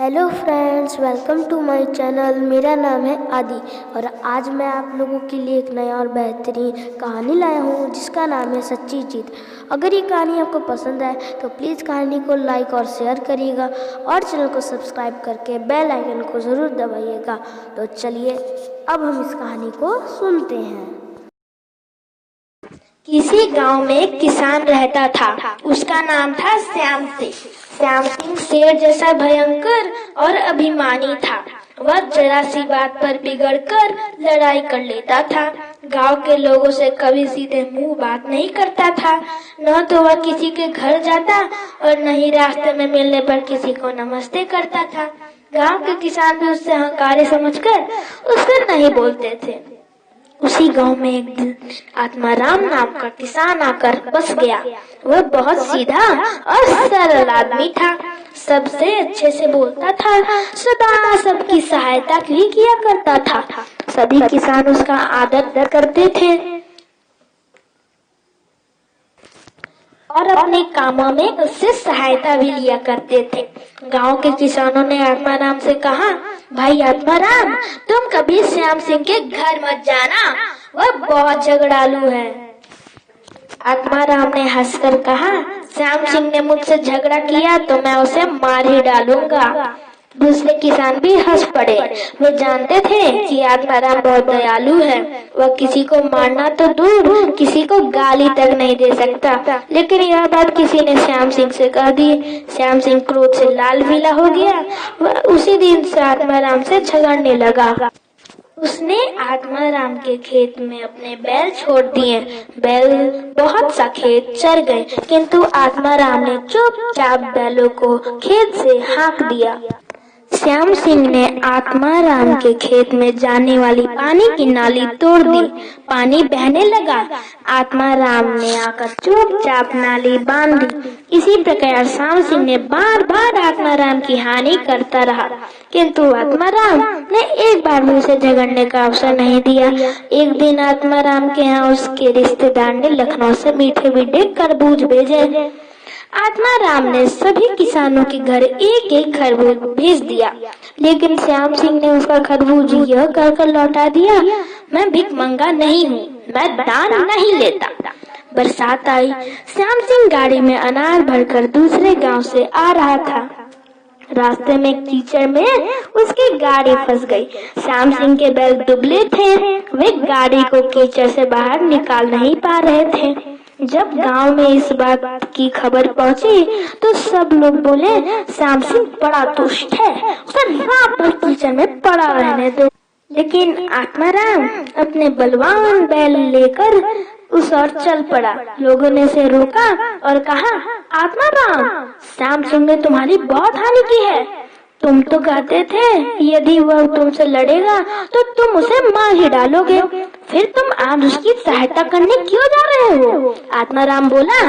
Hello friends, welcome to my channel. मेरा नाम है आदि और आज मैं आप लोगों के लिए एक नया और बेहतरीन कहानी लाया हूँ जिसका नाम है सच्ची जीत। अगर ये कहानी आपको पसंद आए तो प्लीज़ कहानी को लाइक और शेयर करिएगा और चैनल को सब्सक्राइब करके बेल आइकन को ज़रूर दबाइएगा। तो चलिए अब हम इस कहानी को सुनते हैं। किसी गांव में एक किसान रहता था। उसका नाम था श्याम सिंह। श्याम सिंह शेर जैसा भयंकर और अभिमानी था। वह जरा सी बात पर बिगड़कर लड़ाई कर लेता था। गांव के लोगों से कभी सीधे मुंह बात नहीं करता था। न तो वह किसी के घर जाता और न ही रास्ते में मिलने पर किसी को नमस्ते करता था। गांव के किसान भी उससे हंकारी समझकर उससे नहीं बोलते थे। उसी गांव में एक दिन आत्माराम नाम का किसान आकर बस गया। वह बहुत सीधा और सरल आदमी था। सबसे अच्छे से बोलता था, सदा सबकी सहायता भी किया करता था। सभी किसान उसका आदर करते थे और अपने कामों में उससे सहायता भी लिया करते थे। गांव के किसानों ने आत्माराम से कहा, भाई आत्माराम, तुम कभी श्याम सिंह के घर मत जाना, वह बहुत झगड़ालू है। आत्माराम ने हंसकर कहा, श्याम सिंह ने मुझसे झगड़ा किया तो मैं उसे मार ही डालूंगा। दूसरे किसान भी हंस पड़े। वे जानते थे कि आत्माराम बहुत दयालु है। वह किसी को मारना तो दूर, किसी को गाली तक नहीं दे सकता। लेकिन यह बात किसी ने श्याम सिंह से कह दी। श्याम सिंह क्रोध से लाल पीला हो गया। वह उसी दिन से आत्माराम से झगड़ने लगा। उसने आत्माराम के खेत में अपने बैल छोड़ दिए। बैल बहुत सा खेत चर गए, किंतु आत्माराम ने चुपचाप बैलों को खेत से हाँक दिया। श्याम सिंह ने आत्माराम के खेत में जाने वाली पानी की नाली तोड़ दी। पानी बहने लगा। आत्माराम ने आकर चुपचाप नाली बांध दी। इसी प्रकार श्याम सिंह ने बार बार आत्माराम की हानि करता रहा, किंतु आत्माराम ने एक बार भी उसे झगड़ने का अवसर नहीं दिया। एक दिन आत्माराम के यहाँ उसके रिश्तेदार ने लखनऊ से मीठे मीठे तरबूज भेजे। आत्माराम ने सभी किसानों के घर एक एक खरबूज भेज दिया, लेकिन श्याम सिंह ने उसका खरबूज यह कहकर लौटा दिया, मैं भिखमंगा नहीं हूँ, मैं दान नहीं लेता। बरसात आई। श्याम सिंह गाड़ी में अनार भरकर दूसरे गांव से आ रहा था। रास्ते में कीचड़ में उसकी गाड़ी फंस गई। श्याम सिंह के बैल दुबले थे। वे गाड़ी को कीचड़ से बाहर निकाल नहीं पा रहे थे। जब गांव में इस बात की खबर पहुंची तो सब लोग बोले, श्याम सिंह बड़ा दुष्ट है, उसे रात भर कीचड़ में पड़ा रहने दो। लेकिन आत्माराम अपने बलवान बैल लेकर उस ओर चल पड़ा। लोगों ने उसे रोका और कहा, आत्माराम, श्याम सिंह ने तुम्हारी बहुत हानि की है। तुम तो कहते थे यदि वह तुमसे लड़ेगा तो तुम उसे मार ही डालोगे, फिर तुम आज उसकी सहायता करने क्यों जा रहे हो? आत्माराम बोला,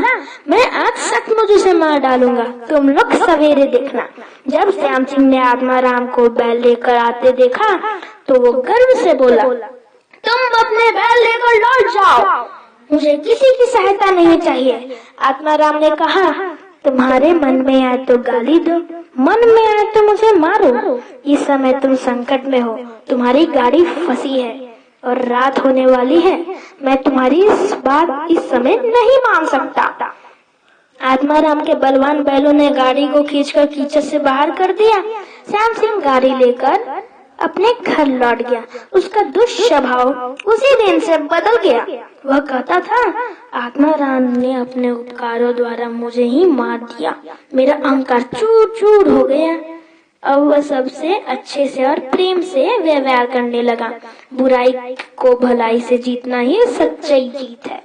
मैं आज सचमुच उसे मार डालूंगा, तुम लोग सवेरे देखना। जब श्याम सिंह ने आत्माराम को बैल लेकर आते देखा तो वो गर्व से बोला, तुम अपने बैल लेकर लौट जाओ, मुझे किसी की सहायता नहीं चाहिए। आत्माराम ने कहा, तुम्हारे मन में आए तो गाली दो, मन में आए तो मुझे मारो। इस समय तुम संकट में हो, तुम्हारी गाड़ी फंसी है और रात होने वाली है। मैं तुम्हारी इस बात इस समय नहीं मान सकता। आत्माराम के बलवान बैलों ने गाड़ी को खींचकर कीचड़ से बाहर कर दिया। श्याम सिंह गाड़ी लेकर अपने घर लौट गया। उसका दुष्ट स्वभाव उसी दिन से बदल गया। वह कहता था, आत्माराम ने अपने उपकारों द्वारा मुझे ही मार दिया, मेरा अहंकार चूर चूर हो गया। अब वह सबसे अच्छे से और प्रेम से व्यवहार करने लगा। बुराई को भलाई से जीतना ही सच्ची जीत है।